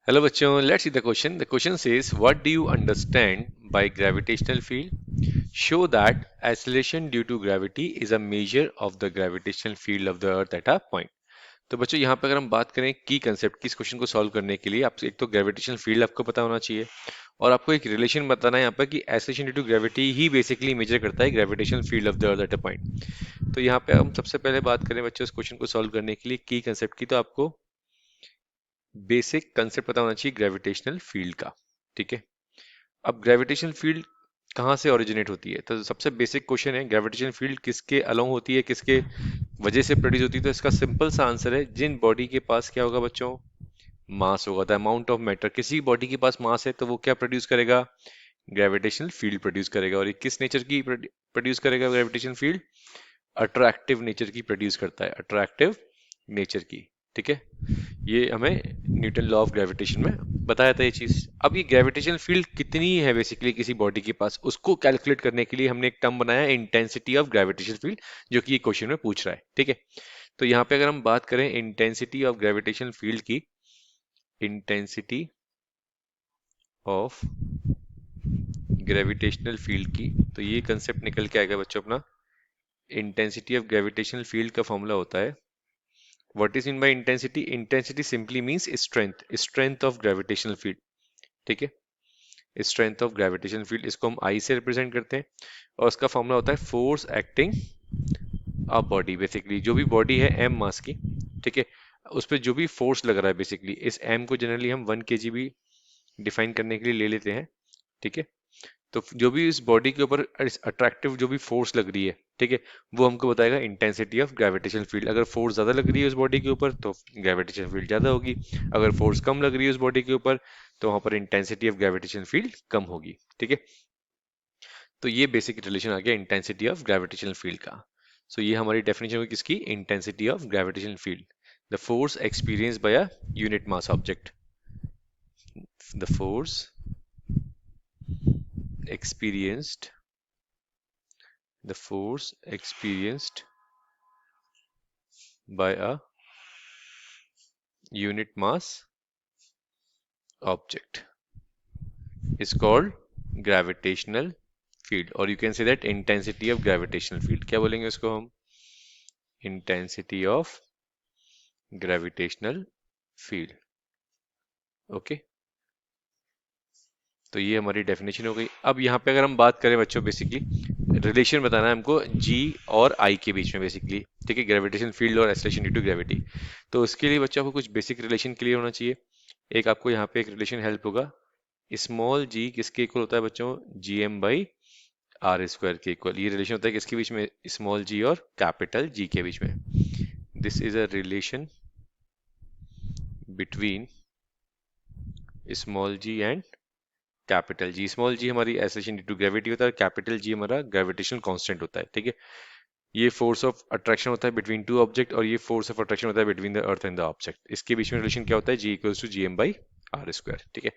Hello बच्चों, let's see the question. The question says, what do you understand by gravitational field? Show that acceleration due to gravity is a measure of the gravitational field of the earth at a point. तो बच्चों यहाँ पे अगर हम बात करें की concept की, इस क्वेश्चन को सॉल्व करने के लिए आपसे एक तो ग्रेविटेशनल फील्ड आपको पता होना चाहिए और आपको एक रिलेशन बताना है यहाँ पर कि एक्सेलरेशन ड्यू टू ग्रेविटी ही बेसिकली मेजर करता है gravitational field of the earth at a point. तो यहाँ पे हम सबसे पहले बात करें बच्चों इस क्वेश्चन को सॉल्व करने के लिए की कंसेप्ट की, तो आपको बेसिक कंसेप्ट पता होना चाहिए ग्रेविटेशनल फील्ड का। ठीक है, अब ग्रेविटेशनल फील्ड कहाँ से ओरिजिनेट होती है, तो सबसे बेसिक क्वेश्चन है ग्रेविटेशनल फील्ड किसके अलोंग होती है, किसके वजह से प्रोड्यूस होती है। तो इसका सिंपल सा आंसर है जिन बॉडी के पास क्या होगा बच्चों, मास होगा, द अमाउंट ऑफ मैटर। किसी बॉडी के पास मास है तो वो क्या प्रोड्यूस करेगा, ग्रेविटेशनल फील्ड प्रोड्यूस करेगा। और ये किस नेचर की प्रोड्यूस करेगा ग्रेविटेशनल फील्ड, अट्रैक्टिव नेचर की प्रोड्यूस करता है, अट्रैक्टिव नेचर की। ठीक है, ये हमें न्यूटन लॉ ऑफ ग्रेविटेशन में बताया था ये चीज। अब ये ग्रेविटेशनल फील्ड कितनी है बेसिकली किसी बॉडी के पास, उसको कैलकुलेट करने के लिए हमने एक टर्म बनाया इंटेंसिटी ऑफ ग्रेविटेशनल फील्ड, जो कि ये क्वेश्चन में पूछ रहा है। ठीक है, तो यहाँ पे अगर हम बात करें इंटेंसिटी ऑफ ग्रेविटेशनल फील्ड की, इंटेंसिटी ऑफ ग्रेविटेशनल फील्ड की, तो ये कंसेप्ट निकल के आएगा बच्चों अपना। इंटेंसिटी ऑफ ग्रेविटेशनल फील्ड का फॉर्मूला होता है, what is mean by intensity, intensity simply means strength, strength of gravitational field. ठीक है, स्ट्रेंथ ऑफ ग्रेविटेशनल फील्ड, इसको हम आई से रिप्रेजेंट करते हैं और उसका फॉर्मूला होता है force acting a body. Basically जो भी बॉडी है एम मास की, ठीक है, उस पर जो भी फोर्स लग रहा है, बेसिकली इस एम को जनरली हम 1 kg भी डिफाइन करने के लिए ले लेते हैं। ठीक है, तो जो भी इस बॉडी के ऊपर अट्रैक्टिव जो भी फोर्स लग रही है, ठीक है, वो हमको बताएगा इंटेंसिटी ऑफ ग्रेविटेशनल फील्ड। अगर फोर्स ज्यादा लग रही है उस बॉडी के ऊपर तो ग्रेविटेशनल फील्ड ज्यादा होगी, अगर फोर्स कम लग रही है उस बॉडी के ऊपर तो वहां पर इंटेंसिटी ऑफ ग्रेविटेशनल फील्ड कम होगी। ठीक है, तो ये बेसिक रिलेशन आ गया इंटेंसिटी ऑफ ग्रेविटेशनल फील्ड का। सो ये हमारी डेफिनेशन हुई किसकी, intensity of gravitational field, the force experience by a unit mass object, the force experienced the force experienced by a unit mass object is called gravitational field, or you can say that intensity of gravitational field। क्या बोलेंगे उसको हम, intensity of gravitational field। Okay, तो ये हमारी definition हो गई। अब यहाँ पे अगर हम बात करें बच्चों, बेसिकली रिलेशन बताना है हमको जी और आई के बीच में बेसिकली। ठीक है, ग्रेविटेशन फील्ड और एक्सेलरेशन ड्यू टू ग्रेविटी। तो उसके लिए बच्चों को कुछ बेसिक रिलेशन क्लियर होना चाहिए। एक आपको यहाँ पे एक रिलेशन हेल्प होगा, स्मॉल जी किसके इक्वल होता है बच्चों, G M by R square के इक्वल। ये रिलेशन होता है किसके बीच में, स्मॉल जी और कैपिटल जी के बीच में। This is a relation between small G and capital G. Small G हमारी एक्सेलरेशन ड्यू टू ग्रेविटी होता है, कैपिटल जी हमारा ग्रेविटेशनल कांस्टेंट होता है। ठीक है, ये फोर्स ऑफ अट्रैक्शन होता है बिटवीन टू ऑब्जेक्ट और ये फोर्स ऑफ अट्रैक्शन होता है between the earth and the object. इसके बीच में रिलेशन क्या होता है, G equals to G M by R square. ठीक है,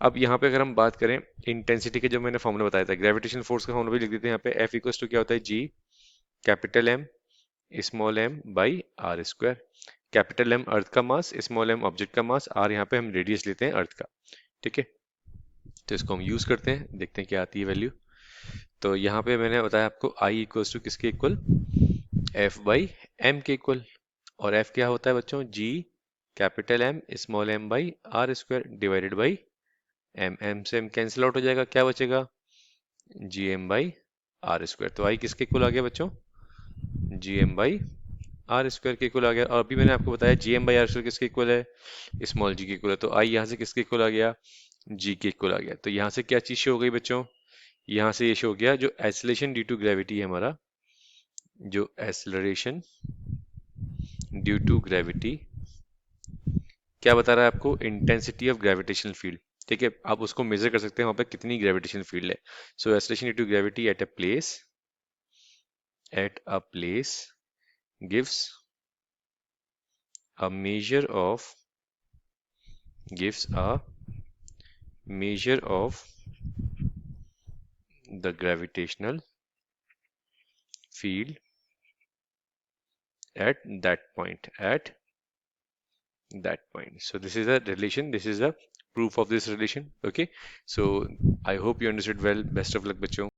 अब यहाँ पे अगर हम बात करें इंटेंसिटी के, जो मैंने फॉर्मूला बताया था ग्रेविटेशन फोर्स का फॉर्मूला भी लिख देते हैं यहाँ पे, एफ इक्वल्स टू क्या होता है, G capital M small M by R square. Capital M earth का मास, स्मॉल एम ऑब्जेक्ट का मास, आर यहाँ पे हम रेडियस लेते हैं अर्थ का। ठीक है, तो इसको हम यूज करते हैं, देखते हैं क्या आती है वैल्यू। तो यहाँ पे मैंने बताया आपको आई इक्वल्स टू किसके इक्वल, एफ बाई एम के इक्वल। और एफ क्या होता है बच्चों, G capital M small M by R square divided by M. M से एम कैंसिल आउट हो जाएगा, क्या बचेगा, G M by R square. तो आई किसके इक्वल आ गया बच्चों, G M by R square के इक्वल आ गया। और अभी मैंने आपको बताया G M by R square किसके इक्वल है, स्मॉल जी के इक्वल है। तो आई यहाँ से किसके इक्वल आ गया, जी के इक्वल आ गया। तो यहाँ से क्या चीज शो हो गई बच्चों, यहाँ से ये शो हो गया जो एक्सेलरेशन ड्यू टू ग्रेविटी है हमारा, जो एक्सेलरेशन ड्यू टू ग्रेविटी क्या बता रहा है आपको, इंटेंसिटी ऑफ ग्रेविटेशनल फील्ड। ठीक है, आप उसको मेजर कर सकते हैं वहां पे कितनी ग्रेविटेशनल फील्ड है। So acceleration due to gravity at a place gives a measure of gives a measure of the gravitational field at that point, at that point. So this is a relation. This is a proof of this relation. Okay. So I hope you understood well. Best of luck, बच्चों.